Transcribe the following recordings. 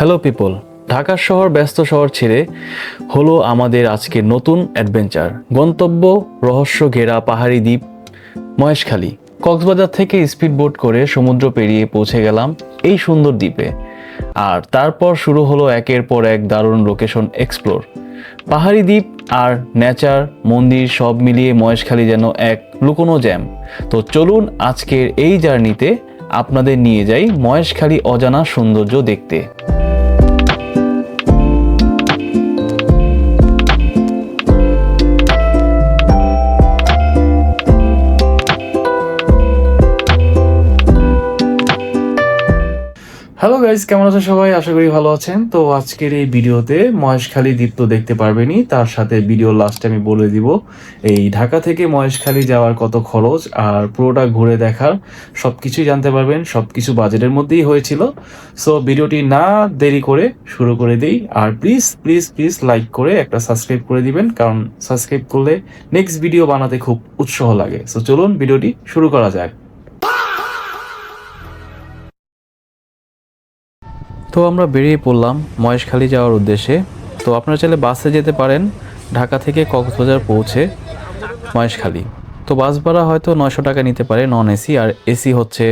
Hello people, Dhaka শহর ব্যস্ত শহর ছেড়ে হলো আমাদের আজকের নতুন অ্যাডভেঞ্চার। গন্তব্য রহস্য ঘেরা পাহাড়ি দ্বীপ মহেশখালী। কক্সবাজার থেকে স্পিড বোট করে সমুদ্র পেরিয়ে পৌঁছে গেলাম এই সুন্দর দ্বীপে। আর তারপর শুরু হলো একের পর এক দারুণ লোকেশন এক্সপ্লোর। পাহাড়ি দ্বীপ আর নেচার, মন্দির সব মিলিয়ে মহেশখালী যেন এক লুকোনো জ্যাম। তো চলুন আজকের এই জার্নিতে আপনাদের নিয়ে যাই মহেশখালী অজানা সৌন্দর্য দেখতে। হ্যালো গাইজ, কেমন আছেন সবাই? আশা করি ভালো আছেন। তো আজকের এই ভিডিওতে মহেশখালী দ্বীপ তো দেখতে পারবেনই, তার সাথে ভিডিও লাস্টে আমি বলে দিব এই ঢাকা থেকে মহেশখালী যাওয়ার কত খরচ আর পুরোটা ঘুরে দেখার সব কিছুই জানতে পারবেন। সব কিছু বাজেটের মধ্যেই হয়েছিল। সো ভিডিওটি না দেরি করে শুরু করে দিই। আর প্লিজ প্লিজ প্লিজ লাইক করে একটা সাবস্ক্রাইব করে দিবেন, কারণ সাবস্ক্রাইব করলে নেক্সট ভিডিও বানাতে খুব উৎসাহ লাগে। সো চলুন ভিডিওটি শুরু করা যাক। তো আমরা বেরিয়ে পড়লাম মহেশখালী যাওয়ার উদ্দেশ্যে। তো আপনারা চাইলে বাসে যেতে পারেন ঢাকা থেকে কক্সবাজার পৌঁছে মহেশখালী। তো বাস ভাড়া হয়তো 900 টাকা নিতে পারে নন এসি, আর এসি হচ্ছে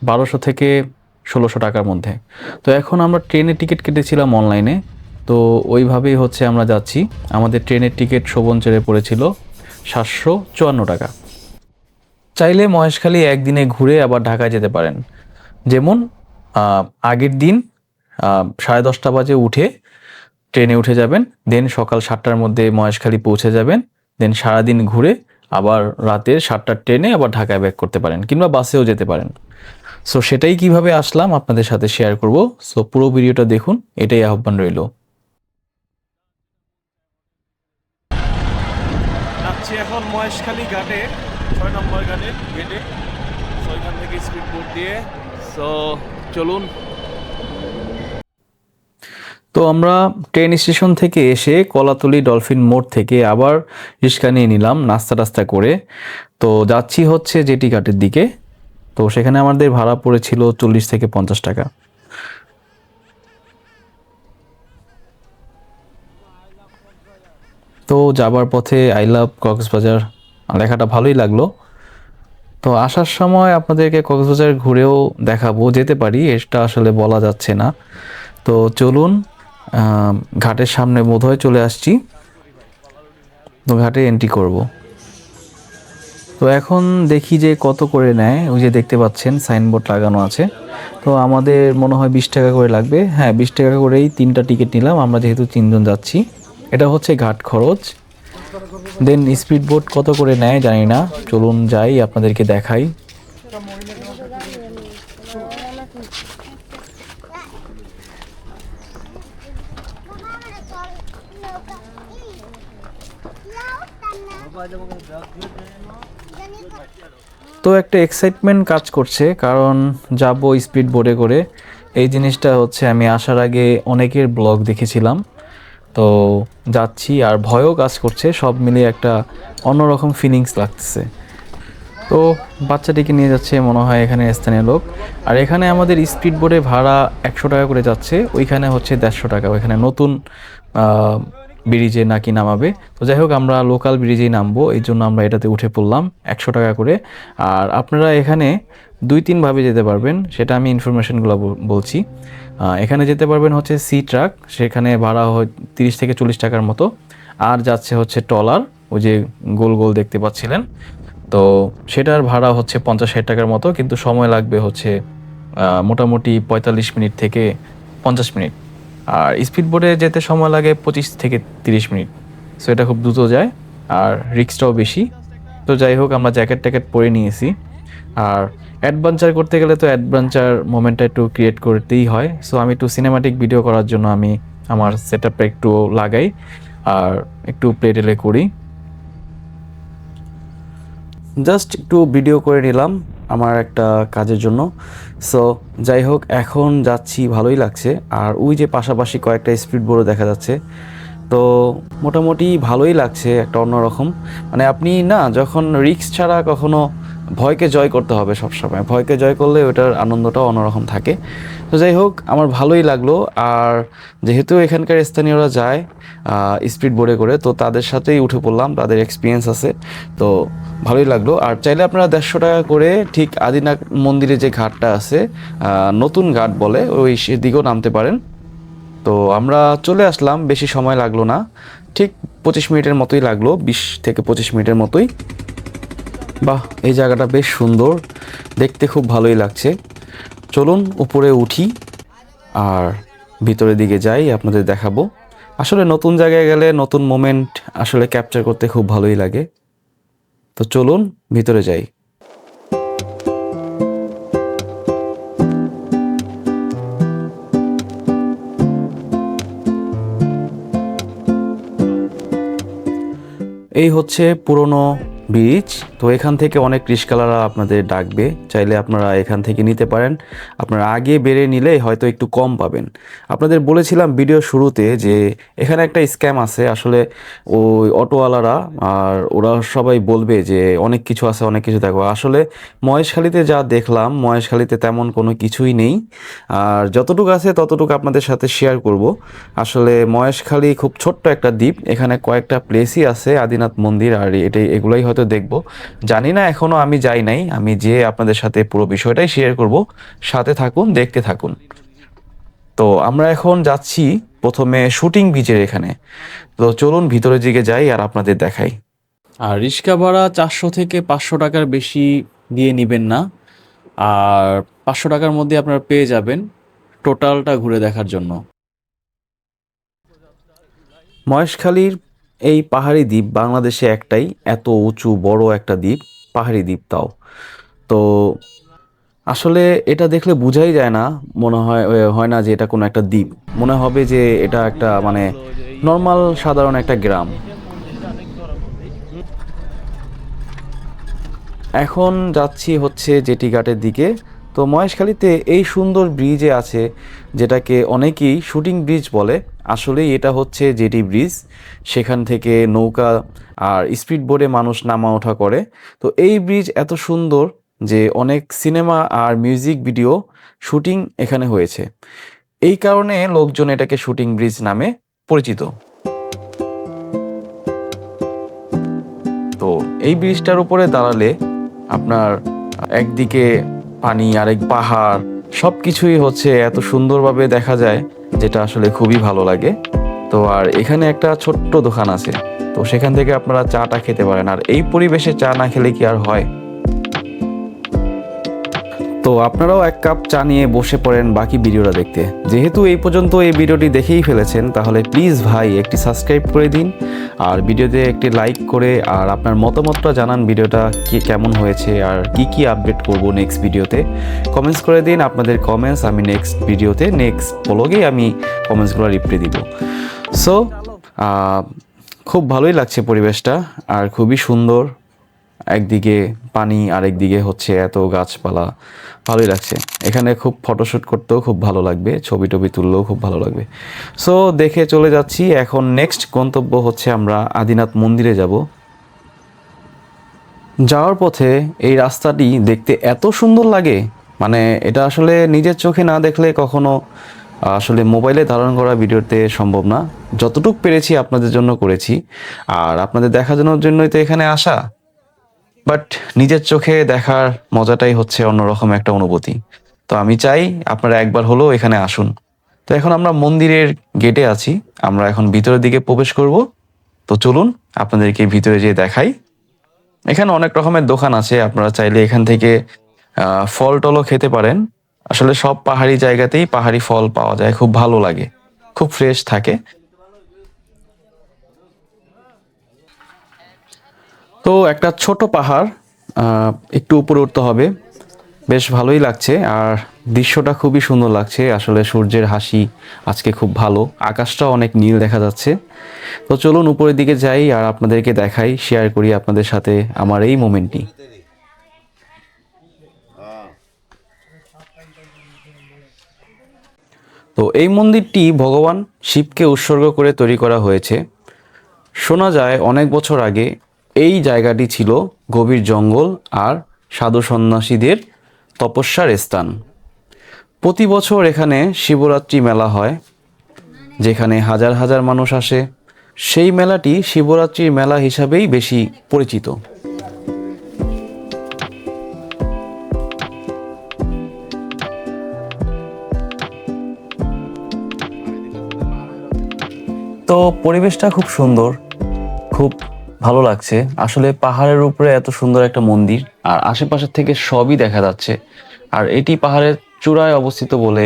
1200 থেকে 1600 টাকার মধ্যে। তো এখন আমরা ট্রেনের টিকিট কেটেছিলাম অনলাইনে, তো ওইভাবেই হচ্ছে আমরা যাচ্ছি। আমাদের ট্রেনের টিকিট শোভনচরে পড়েছিল 754 টাকা। চাইলে মহেশখালী একদিনে ঘুরে আবার ঢাকায় যেতে পারেন। যেমন আগের দিন 10:30 বাজে উঠে ট্রেনে উঠে যাবেন, দেন সকাল 7টার মধ্যে মহেশখালী পৌঁছে যাবেন, দেন সারাদিন ঘুরে আবার রাতের 7টার ট্রেনে আবার ঢাকায় ব্যাক করতে পারেন, কিংবা বাসেও যেতে পারেন। সো সেটাই কিভাবে আসলাম আপনাদের সাথে শেয়ার করব। সো পুরো ভিডিওটা দেখুন, এটাই আহ্বান রইল। যাচ্ছি এখন মহেশখালী ঘাটে, 6 নম্বর গেটে। সো এখান থেকে স্পিড বোট দিয়ে। সো চলুন। তো আমরা ট্রেন স্টেশন থেকে এসে কলাতলি ডলফিন মোড় থেকে আবার রিক্সা নিয়ে নিলাম নাস্তা টাস্তা করে। তো যাচ্ছি হচ্ছে জেটি ঘাটের দিকে। তো সেখানে আমাদের ভাড়া পড়েছিল 40 থেকে 50 টাকা। তো যাবার পথে আই লাভ কক্সবাজার লেখাটা ভালোই লাগলো। তো আসার সময় আপনাদেরকে কক্সবাজার ঘুরেও দেখাবো, যেতে পারি, এটা আসলে বলা যাচ্ছে না। তো চলুন, ঘাটের সামনে বোধহয় চলে আসছি। তো ঘাটে এন্ট্রি করব। তো এখন দেখি যে কত করে নেয়। ওই যে দেখতে পাচ্ছেন সাইনবোর্ড লাগানো আছে। তো আমাদের মনে হয় 20 টাকা করে লাগবে। হ্যাঁ, 20 টাকা করেই 3টা টিকিট নিলাম, আমরা যেহেতু 3 জন যাচ্ছি। এটা হচ্ছে ঘাট খরচ। দেন স্পিড বোট কত করে নেয় জানি না, চলুন যাই আপনাদেরকে দেখাই। তো একটা এক্সাইটমেন্ট কাজ করছে, কারণ যাব স্পিড বোটে করে। এই জিনিসটা হচ্ছে আমি আসার আগে অনেকের ব্লগ দেখেছিলাম। তো যাচ্ছি, আর ভয়ও কাজ করছে, সব মিলিয়ে একটা অন্যরকম ফিলিংস লাগতেছে। তো বাচ্চাটিকে নিয়ে যাচ্ছে মনে হয় এখানে স্থানীয় লোক। আর এখানে আমাদের স্পিড বোটে ভাড়া 100 টাকা করে যাচ্ছে, ওইখানে হচ্ছে 150 টাকা। ওইখানে নতুন ব্রিজে নাকি নামাবে। তো যাই হোক, আমরা লোকাল ব্রিজেই নামবো, এই জন্য আমরা এটাতে উঠে পড়লাম 100 টাকা করে। আর আপনারা এখানে 2-3 ভাবে যেতে পারবেন, সেটা আমি ইনফরমেশনগুলো বলছি। এখানে যেতে পারবেন হচ্ছে সি ট্রাক, সেখানে ভাড়া হয় 30 থেকে 40 টাকার মতো। আর যাচ্ছে হচ্ছে ট্রলার, ওই যে গোল গোল দেখতে পাচ্ছিলেন, তো সেটার ভাড়া হচ্ছে 50-60 টাকার মতো, কিন্তু সময় লাগবে হচ্ছে মোটামুটি 45 মিনিট থেকে 50 মিনিট। আর স্পিড বোটে যেতে সময় লাগে 25 থেকে 30 মিনিট। সো এটা খুব দ্রুত যায়, আর রিস্কটাও বেশি। তো যাই হোক, আমরা জ্যাকেট ট্যাকেট পরে নিয়েছি। আর অ্যাডভেঞ্চার করতে গেলে তো অ্যাডভেঞ্চার মোমেন্টটা একটু ক্রিয়েট করতেই হয়। সো আমি একটু সিনেমাটিক ভিডিও করার জন্য আমি আমার সেটআপটা একটু লাগাই আর একটু প্লে টেলে করি। জাস্ট একটু ভিডিও করে নিলাম আমার একটা কাজের জন্য। সো যাই হোক, এখন যাচ্ছি, ভালোই লাগছে। আর ওই যে পাশাপাশি কয়েকটা স্পিড বোটও দেখা যাচ্ছে। তো মোটামুটি ভালোই লাগছে, একটা অন্যরকম, মানে আপনি না যখন রিস্ক ছাড়া কখনো ভয়কে জয় করতে হবে সবসময়, ভয়কে জয় করলে ওটার আনন্দটাও অন্যরকম থাকে। তো যাই হোক, আমার ভালোই লাগলো। আর যেহেতু এখানকার স্থানীয়রা যায় স্পিড বোটে করে, তো তাদের সাথেই উঠে পড়লাম, তাদের এক্সপিরিয়েন্স আছে, তো ভালোই লাগলো। আর চাইলে আপনারা 150 টাকা করে ঠিক আদিনাথ মন্দিরে যে ঘাটটা আছে, নতুন ঘাট বলে, ওই সেদিকেও নামতে পারেন। তো আমরা চলে আসলাম, বেশি সময় লাগলো না, ঠিক 25 মিনিটের মতোই লাগলো, 20 থেকে 25 মিনিটের মতোই। বাহ, এই জায়গাটা বেশ সুন্দর, দেখতে খুব ভালোই লাগছে। চলুন উপরে উঠি আর ভিতরের দিকে যাই, আপনাদের দেখাবো। আসলে নতুন জায়গায় গেলে নতুন মোমেন্ট আসলে ক্যাপচার করতে খুব ভালোই লাগে। তো চলুন ভিতরে যাই। এই হচ্ছে পুরনো ব্রিজ। তো এখান থেকে অনেক রিস্কাওয়ালারা আপনাদের ডাকবে, চাইলে আপনারা এখান থেকে নিতে পারেন। আপনারা আগে বেড়ে নিলে হয়তো একটু কম পাবেন। আপনাদের বলেছিলাম ভিডিও শুরুতে যে এখানে একটা স্ক্যাম আছে, আসলে ওই অটোওয়ালারা আর ওরা সবাই বলবে যে অনেক কিছু আছে, অনেক কিছু দেখো। আসলে মহেশখালীতে যা দেখলাম, মহেশখালীতে তেমন কোনো কিছুই নেই। আর যতটুকু আছে ততটুকু আপনাদের সাথে শেয়ার করব। আসলে মহেশখালী খুব ছোট্ট একটা দ্বীপ, এখানে কয়েকটা প্লেসই আছে, আদিনাথ মন্দির, আর এগুলোই হয়তো দেখব, জানি না, এখনো আমি যাই নাই। আমি যে আপনাদের সাথে পুরো বিষয়টাই শেয়ার করব, সাথে থাকুন, দেখতে থাকুন। তো আমরা এখন যাচ্ছি প্রথমে শুটিং বিচের এখানে। তো চলুন ভিতরের দিকে যাই আর আপনাদের দেখাই। আর রিক্সা ভাড়া 400 থেকে 500 টাকার বেশি দিয়ে নেবেন না। আর 500 টাকার মধ্যে আপনারা পেয়ে যাবেন টোটালটা ঘুরে দেখার জন্য। মহেশখালীর এই পাহাড়ি দ্বীপ বাংলাদেশে একটাই, এত উঁচু বড় একটা দ্বীপ, পাহাড়ি দ্বীপ তাও। তো আসলে এটা দেখলে বোঝাই যায় না, মনে হয় হয় না যে এটা কোনো একটা দ্বীপ, মনে হবে যে এটা একটা মানে নর্মাল সাধারণ একটা গ্রাম। এখন যাচ্ছি হচ্ছে জেটি ঘাটের দিকে। তো মহেশখালীতে এই সুন্দর ব্রিজে আছে, যেটাকে অনেকেই শুটিং ব্রিজ বলে, আসলেই এটা হচ্ছে জেটি ব্রিজ। সেখান থেকে নৌকা আর স্পিড বোটে মানুষ নামা ওঠা করে। তো এই ব্রিজ এত সুন্দর যে অনেক সিনেমা আর মিউজিক ভিডিও শুটিং এখানে হয়েছে, এই কারণে লোকজন এটাকে শুটিং ব্রিজ নামে পরিচিত। তো এই ব্রিজটার উপরে দাঁড়ালে আপনার একদিকে পানি, আরেক পাহাড়, সব কিছুই হচ্ছে এত সুন্দরভাবে দেখা যায়, যেটা আসলে খুবই ভালো লাগে। তো আর এখানে একটা ছোট্ট দোকান আছে, তো সেখান থেকে আপনারা চাটা খেতে পারেন। আর এই পরিবেশে চা না খেলে কি আর হয়। তো আপনারাও এক কাপ চা নিয়ে বসে পড়েন বাকি ভিডিওটা দেখতে। যেহেতু এই পর্যন্ত এই ভিডিওটি দেখেই ফেলেছেন, তাহলে প্লিজ ভাই একটি সাবস্ক্রাইব করে দিন, আর ভিডিওতে একটি লাইক করে আর আপনার মতামতটা জানান, ভিডিওটা কি কেমন হয়েছে আর কি কি আপডেট করব নেক্সট ভিডিওতে। কমেন্টস করে দিন আপনাদের কমেন্টস, আমি নেক্সট ভিডিওতে নেক্সট ব্লগেই আমি কমেন্টসগুলো রিপ্লাই দিব। সো খুব ভালোই লাগছে পরিবেশটা, আর খুবই সুন্দর, একদিকে পানি আর একদিকে হচ্ছে এত গাছপালা, ভালোই লাগছে। এখানে খুব ফটোশ্যুট করতেও খুব ভালো লাগবে, ছবি টবি তুললেও খুব ভালো লাগবে। সো দেখে চলে যাচ্ছি। এখন নেক্সট গন্তব্য হচ্ছে আমরা আদিনাথ মন্দিরে যাব। যাওয়ার পথে এই রাস্তাটি দেখতে এত সুন্দর লাগে, মানে এটা আসলে নিজের চোখে না দেখলে কখনো আসলে মোবাইলে ধারণ করা ভিডিওতে সম্ভব না। যতটুকু পেরেছি আপনাদের জন্য করেছি, আর আপনাদের দেখানোর জন্যই তো এখানে আসা। বাট নিজের চোখে দেখার মজাটাই হচ্ছে অন্যরকম একটা অনুভূতি। তো আমি চাই আপনারা একবার হলেও এখানে আসুন। তো এখন আমরা মন্দিরের গেটে আছি, আমরা এখন ভিতরের দিকে প্রবেশ করব। তো চলুন আপনাদেরকে ভিতরে যেয়ে দেখাই। এখানে অনেক রকমের দোকান আছে, আপনারা চাইলে এখান থেকে ফল টলও খেতে পারেন। আসলে সব পাহাড়ি জায়গাতেই পাহাড়ি ফল পাওয়া যায়, খুব ভালো লাগে, খুব ফ্রেশ থাকে। তো একটা ছোট পাহাড়, একটু উপরে উঠতে হবে, বেশ ভালোই লাগছে। আর দৃশ্যটা খুবই সুন্দর লাগছে, আসলে সূর্যের হাসি আজকে খুব ভালো, আকাশটাও অনেক নীল দেখা যাচ্ছে। তো চলুন উপরের দিকে যাই আর আপনাদেরকে দেখাই, শেয়ার করি আপনাদের সাথে আমার এই মোমেন্টটি। তো এই মন্দিরটি ভগবান শিবকে উৎসর্গ করে তৈরি করা হয়েছে। শোনা যায় অনেক বছর আগে এই জায়গাটি ছিল গভীর জঙ্গল আর সাধু সন্ন্যাসীদের তপস্যার স্থান। প্রতি বছর এখানে শিবরাত্রি মেলা হয়, যেখানে হাজার হাজার মানুষ আসে। সেই মেলাটি শিবরাত্রির মেলা হিসাবেই বেশি পরিচিত। তো পরিবেশটা খুব সুন্দর, খুব ভালো লাগছে। আসলে পাহাড়ের উপরে এত সুন্দর একটা মন্দির, আর আশেপাশের থেকে সবই দেখা যাচ্ছে। আর এটি পাহাড়ের চূড়ায় অবস্থিত বলে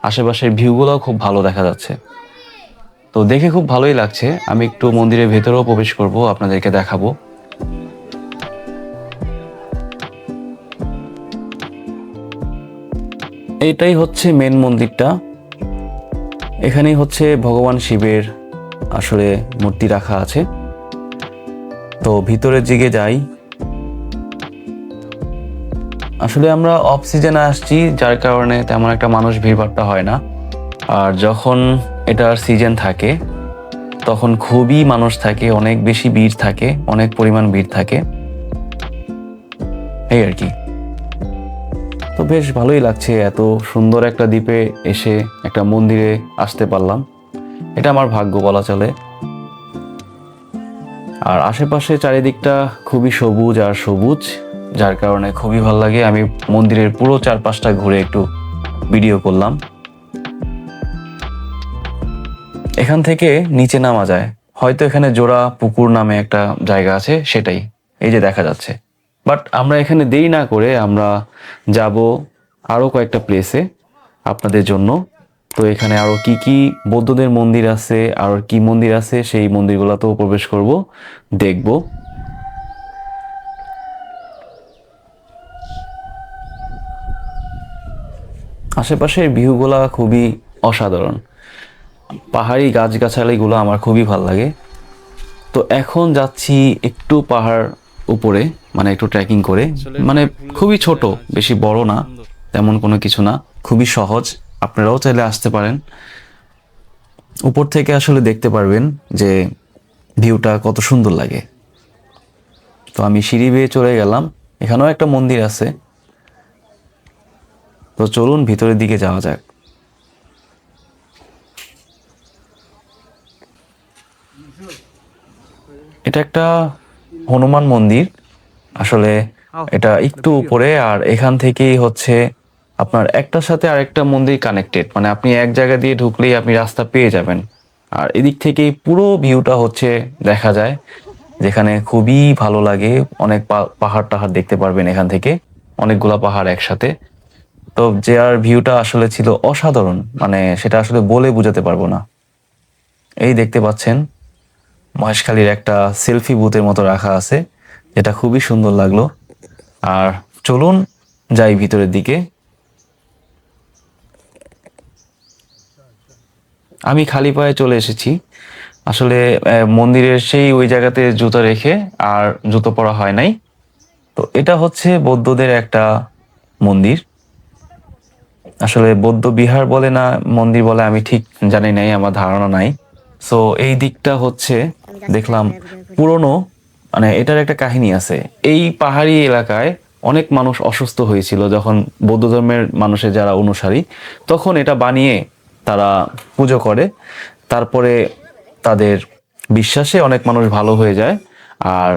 আশেপাশের ভিউগুলোও খুব ভালো দেখা যাচ্ছে। তো দেখে খুব ভালোই লাগছে। আমি একটু মন্দিরের ভেতরেও প্রবেশ করব, আপনাদেরকে দেখাবো। এটাই হচ্ছে মেন মন্দিরটা। এখানেই হচ্ছে ভগবান শিবের আসলে মূর্তি রাখা আছে। তো ভিতরের দিকে যাই। আসলে আমরা অফ সিজনে আসছি, যার কারণে তেমন একটা মানুষ ভিড়ভাট্টা হয় না। আর যখন এটার সিজন থাকে তখন খুবই মানুষ থাকে, অনেক বেশি ভিড় থাকে, অনেক পরিমাণ ভিড় থাকে, এই আর কি। তো বেশ ভালোই লাগছে, এত সুন্দর একটা দ্বীপে এসে একটা মন্দিরে আসতে পারলাম। এটা আমার ভাগ্য বলা চলে। আর আশেপাশে চারিদিকটা খুবই সবুজ আর সবুজ, যার কারণে খুবই ভালো লাগে। আমি মন্দিরের পুরো চারপাশটা ঘুরে একটু ভিডিও করলাম। এখান থেকে নিচে নামা যায়, হয়তো এখানে জোড়া পুকুর নামে একটা জায়গা আছে, সেটাই এই যে দেখা যাচ্ছে। বাট আমরা এখানে দেরি না করে আমরা যাব আরও কয়েকটা প্লেসে আপনাদের জন্য। তো এখানে আরও কি কি বৌদ্ধদের মন্দির আছে, আর কি মন্দির আছে, সেই মন্দিরগুলোতেও প্রবেশ করব, দেখব। আশেপাশের ভিউগুলা খুবই অসাধারণ, পাহাড়ি গাছগাছালিগুলো আমার খুবই ভালো লাগে। তো এখন যাচ্ছি একটু পাহাড় উপরে, মানে একটু ট্রেকিং করে। মানে খুবই ছোট, বেশি বড় না, তেমন কোনো কিছু না, খুবই সহজ। আপনারাও চাইলে আসতে পারেন। উপর থেকে আসলে দেখতে পারবেন যে ভিউটা কত সুন্দর লাগে। তো আমি সিঁড়ি বেয়ে চলে গেলাম। এখানেও একটা মন্দির আছে, তো চলুন ভিতরের দিকে যাওয়া যাক। এটা একটা হনুমান মন্দির। আসলে এটা একটু উপরে, আর এখান থেকেই হচ্ছে আপনার একটার সাথে আরেকটা মন্দির কানেক্টেড, মানে আপনি এক জায়গা দিয়ে ঢুকলেই আপনি রাস্তা পেয়ে যাবেন। আর এদিক থেকেই পুরো ভিউটা হচ্ছে দেখা যায়, যেখানে খুবই ভালো লাগে। অনেক পাহাড় টাহাড় দেখতে পারবেন এখান থেকে, অনেকগুলা পাহাড় একসাথে। তো যে আর ভিউটা আসলে ছিল অসাধারণ, মানে সেটা আসলে বলে বোঝাতে পারবো না। এই দেখতে পাচ্ছেন মহেশখালীর একটা সেলফি বুথের মতো রাখা আছে, যেটা খুবই সুন্দর লাগলো। আর চলুন যাই ভিতরের দিকে। আমি খালি পায়ে চলে এসেছি। আসলে মন্দিরের সেই ওই জায়গাতে জুতো রেখে আর জুতো পরা হয় নাই। তো এটা হচ্ছে বৌদ্ধদের একটা মন্দির। আসলে বৌদ্ধ বিহার বলে না মন্দির বলে আমি ঠিক জানি নাই, আমার ধারণা নাই। সো এই দিকটা হচ্ছে দেখলাম পুরনো, মানে এটার একটা কাহিনী আছে। এই পাহাড়ি এলাকায় অনেক মানুষ অসুস্থ হয়েছিল যখন বৌদ্ধ ধর্মের মানুষের যারা অনুসারী, তখন এটা বানিয়ে তারা পুজো করে। তারপরে তাদের বিশ্বাসে অনেক মানুষ ভালো হয়ে যায়, আর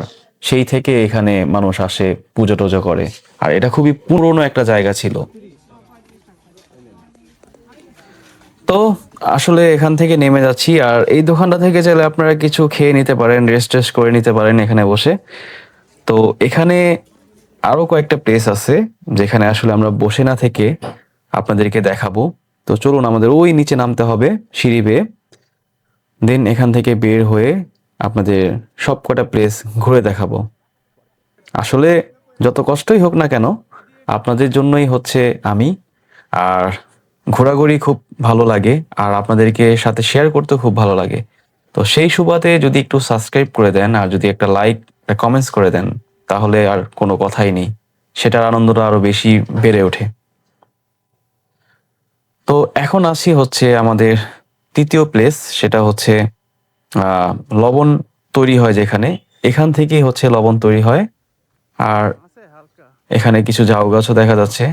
সেই থেকে এখানে মানুষ আসে, পুজো টুজো করে। আর এটা খুবই পুরনো একটা জায়গা ছিল। তো আসলে এখান থেকে নেমে যাচ্ছি, আর এই দোকানটা থেকে চাইলে আপনারা কিছু খেয়ে নিতে পারেন, রেস্ট টেস্ট করে নিতে পারেন এখানে বসে। তো এখানে আরো কয়েকটা প্লেস আছে যেখানে আসলে আমরা বসে না থেকে আপনাদেরকে দেখাবো। তো চলুন, আমাদের ওই নিচে নামতে হবে সিঁড়ি বেয়ে, দেন এখান থেকে বের হয়ে আপনাদের সব কটা প্লেস ঘুরে দেখাবো। আসলে যত কষ্টই হোক না কেন, আপনাদের জন্যই হচ্ছে আমি। আর ঘোরাঘুরি খুব ভালো লাগে, আর আপনাদেরকে সাথে শেয়ার করতে খুব ভালো লাগে। তো সেই সুবাদে যদি একটু সাবস্ক্রাইব করে দেন, আর যদি একটা লাইক, একটা কমেন্টস করে দেন, তাহলে আর কোনো কথাই নেই, সেটার আনন্দটা আরো বেশি বেড়ে ওঠে। তো এখন আসি হচ্ছে আমাদের তৃতীয় প্লেস, সেটা হচ্ছে লবণ তৈরি হয় যেখানে, এখান থেকেই হচ্ছে লবণ তৈরি হয়। আর এখানে কিছু ঝাউ গাছও দেখা যাচ্ছে,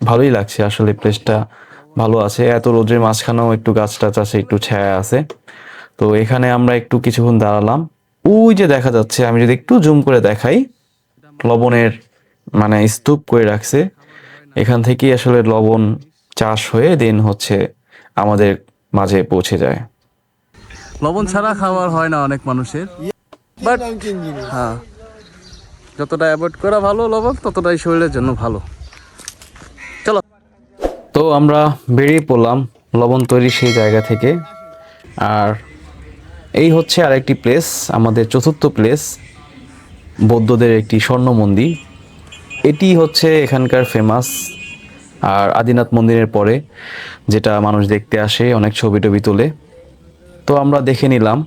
ভালোই লাগছে আসলে, প্লেসটা ভালো আছে। এত রোদের মাঝখানেও একটু গাছ টাছ আছে, একটু ছায়া আছে। তো এখানে আমরা একটু কিছুক্ষণ দাঁড়ালাম। ওই যে দেখা যাচ্ছে, আমি যদি একটু জুম করে দেখাই, লবণের মানে স্তূপ করে রাখছে। এখান থেকেই আসলে লবণ চাষ হয়ে দেন হচ্ছে আমাদের মাঝে পৌঁছে যায়। লবণ ছাড়া খাবার হয় না অনেক মানুষের, বাট হ্যাঁ, যতটা অ্যাভয়েড করা ভালো লবণ, ততটাই শরীরের জন্য ভালো। চলো। তো আমরা বেরিয়ে পড়লাম লবণ তৈরি সেই জায়গা থেকে। আর এই হচ্ছে আরেকটি প্লেস, আমাদের চতুর্থ প্লেস, বৌদ্ধদের একটি স্বর্ণ মন্দির। এটি হচ্ছে এখানকার ফেমাস। আর আদিনাথ মন্দিরের পরে যেটা মানুষ দেখতে আসে, অনেক ছবি টবি তোলে। তো আমরা দেখে নিলাম।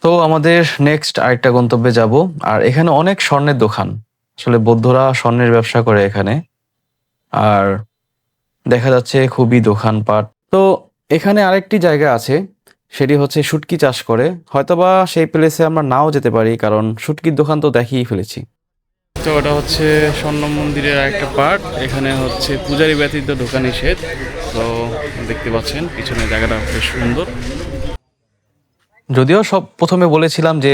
তো আমাদের নেক্সট আরেকটা গন্তব্যে যাব। আর এখানে অনেক স্বর্ণের দোকান, আসলে বৌদ্ধরা স্বর্ণের ব্যবসা করে এখানে। আর দেখা যাচ্ছে খুবই দোকানপাট। তো এখানে আরেকটি জায়গা আছে, সেটি হচ্ছে শুটকি চাষ করে। হয়তোবা সেই প্লেসে আমরা নাও যেতে পারি, কারণ শুটকির দোকান তো দেখিয়ে ফেলেছি। তো ওটা হচ্ছে স্বর্ণ মন্দিরের একটা পার্ট। এখানে হচ্ছে পূজারি ব্যতীত ঢোকা নিষেধ। তো দেখতে পাচ্ছেন পিছনে জায়গাটা বেশ সুন্দর। যদিও সব প্রথমে বলেছিলাম যে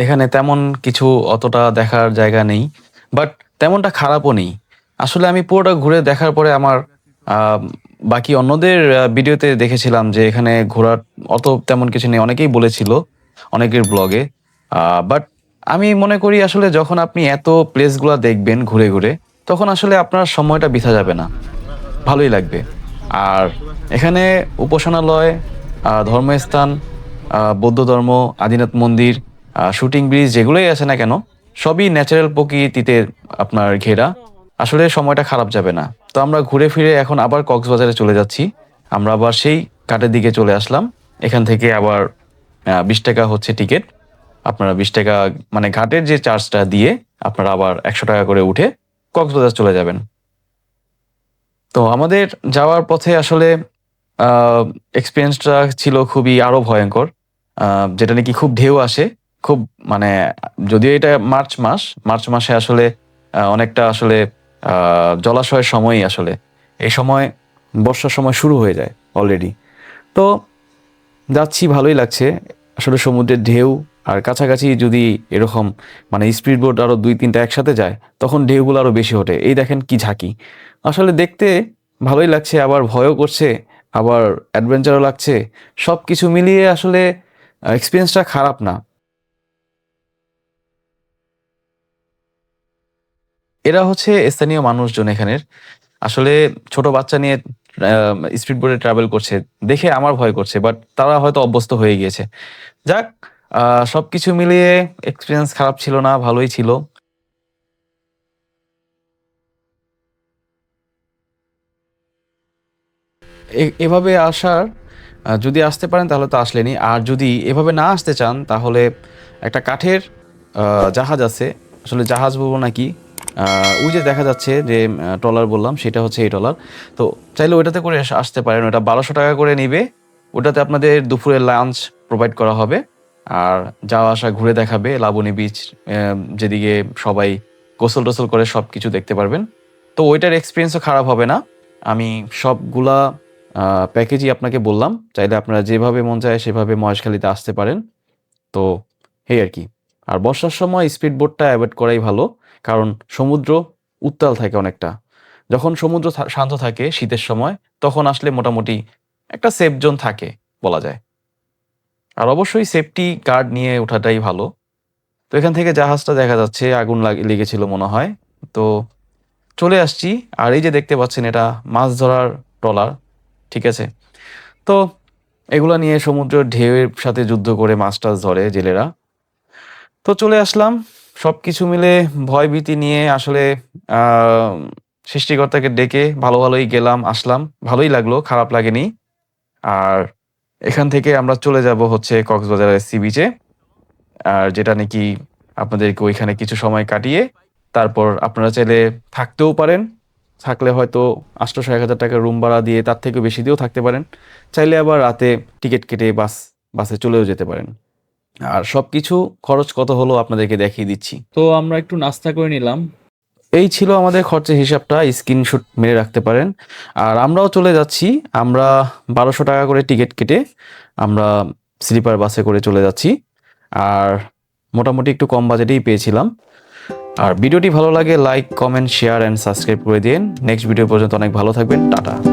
এখানে তেমন কিছু অতটা দেখার জায়গা নেই, বাট তেমনটা খারাপও নেই। আসলে আমি পুরোটা ঘুরে দেখার পরে আমার আহ, বাকি অন্যদের ভিডিওতে দেখেছিলাম যে এখানে ঘোরার অত তেমন কিছু নেই, অনেকেই বলেছিল অনেকের ব্লগে। বাট আমি মনে করি আসলে যখন আপনি এত প্লেসগুলো দেখবেন ঘুরে ঘুরে, তখন আসলে আপনার সময়টা বৃথা যাবে না, ভালোই লাগবে। আর এখানে উপাসনালয়, ধর্মস্থান, বৌদ্ধ ধর্ম, আদিনাথ মন্দির, শুটিং ব্রিজ, যেগুলোই আছে না কেন, সবই ন্যাচারাল প্রকৃতিতে আপনার ঘেরা। আসলে সময়টা খারাপ যাবে না। তো আমরা ঘুরে ফিরে এখন আবার কক্সবাজারে চলে যাচ্ছি। আমরা আবার সেই ঘাটের দিকে চলে আসলাম। এখান থেকে আবার 20 টাকা হচ্ছে টিকিট। আপনারা 20 টাকা মানে ঘাটের যে চার্জটা দিয়ে আপনারা আবার 100 টাকা করে উঠে কক্সবাজার চলে যাবেন। তো আমাদের যাওয়ার পথে আসলে এক্সপিরিয়েন্সটা ছিল খুবই আরো ভয়ঙ্কর। যেটা নাকি খুব ঢেউ আসে, খুব মানে, যদিও এটা মার্চ মাসে আসলে অনেকটা আসলে জলাশয়ের সময়ই আসলে এই সময়, বর্ষার সময় শুরু হয়ে যায় অলরেডি। তো যাচ্ছি, ভালোই লাগছে আসলে, সমুদ্রের ঢেউ। আর কাছাকাছি যদি এরকম মানে স্পিড বোট আরো 2-3টা একসাথে যায়, তখন ঢেউগুলো আরো বেশি ওঠে। এই দেখেন কি ঝাঁকি, আসলে দেখতে ভালোই লাগছে, আবার ভয়ও করছে, আবার অ্যাডভেঞ্চারও লাগছে। সব কিছু মিলিয়ে আসলে এক্সপিরিয়েন্সটা খারাপ না। এরা হচ্ছে স্থানীয় মানুষজন এখানের। আসলে ছোট বাচ্চা নিয়ে স্পিড বোটে ট্রাভেল করছে দেখে আমার ভয় করছে, বাট তারা হয়তো অভ্যস্ত হয়ে গিয়েছে। যাক, সবকিছু মিলিয়ে এক্সপিরিয়েন্স খারাপ ছিল না, ভালোই ছিল। এভাবে আসার, যদি আসতে পারেন তাহলে তো আসলেনি, আর যদি এভাবে না আসতে চান তাহলে একটা কাঠের জাহাজ আছে, আসলে জাহাজ বলবো নাকি, ওই যে দেখা যাচ্ছে যে ট্রলার বললাম, সেটা হচ্ছে এই ট্রলার। তো চাইলে ওইটাতে করে আসতে পারেন। ওটা 1200 টাকা করে নিবে। ওটাতে আপনাদের দুপুরের লাঞ্চ প্রোভাইড করা হবে, আর যাওয়া আসা ঘুরে দেখাবে লাবণী বিচ, যেদিকে সবাই গোসল টোসল করে সব কিছু দেখতে পারবেন। তো ওইটার এক্সপিরিয়েন্সও খারাপ হবে না। আমি সবগুলা প্যাকেজই আপনাকে বললাম, চাইলে আপনারা যেভাবে মন চায় সেভাবে মহেশখালীতে আসতে পারেন। তো এই আর কি। আর বর্ষার সময় স্পিড বোটটা অ্যাভয়েড করাই ভালো, কারণ সমুদ্র উত্তাল থাকে অনেকটা। যখন সমুদ্র শান্ত থাকে শীতের সময়, তখন আসলে মোটামুটি একটা সেফ জোন থাকে বলা যায়। আর অবশ্যই সেফটি গার্ড নিয়ে ওঠাটাই ভালো। তো এখান থেকে জাহাজটা দেখা যাচ্ছে, আগুন লেগেছিল মনে হয়। তো চলে আসছি। আর এই যে দেখতে পাচ্ছেন, এটা মাছ ধরার ট্রলার, ঠিক আছে। তো এগুলা নিয়ে সমুদ্রের ঢেউয়ের সাথে যুদ্ধ করে মাছ টাছ ধরে জেলেরা। তো চলে আসলাম, সবকিছু মিলে ভয় ভীতি নিয়ে আসলে আহ সৃষ্টিকর্তাকে ডেকে ভালোই গেলাম, আসলাম, ভালোই লাগলো, খারাপ লাগেনি। আর এখান থেকে আমরা চলে যাব হচ্ছে কক্সবাজারের সি বিচে। আর যেটা নাকি আপনাদেরকে ওইখানে কিছু সময় কাটিয়ে তারপর আপনারা চাইলে থাকতেও পারেন। থাকলে হয়তো 800-1000 টাকা রুম ভাড়া দিয়ে তার থেকেও বেশি দিয়েও থাকতে পারেন। চাইলে আবার রাতে টিকিট কেটে বাসে চলেও যেতে পারেন। আর সব কিছু খরচ কত হলো আপনাদেরকে দেখিয়ে দিচ্ছি। তো আমরা একটু নাস্তা করে নিলাম। এই ছিল আমাদের খরচের হিসাবটা, স্ক্রিনশট মেরে রাখতে পারেন। আর আমরাও চলে যাচ্ছি, আমরা 1200 টাকা করে টিকিট কেটে আমরা স্লিপার বাসে করে চলে যাচ্ছি। আর মোটামুটি একটু কম বাজেটেই পেয়েছিলাম। আর ভিডিওটি ভালো লাগে like, comment, share and subscribe করে দিন। নেক্সট ভিডিও পর্যন্ত অনেক ভালো থাকবেন। টাটা।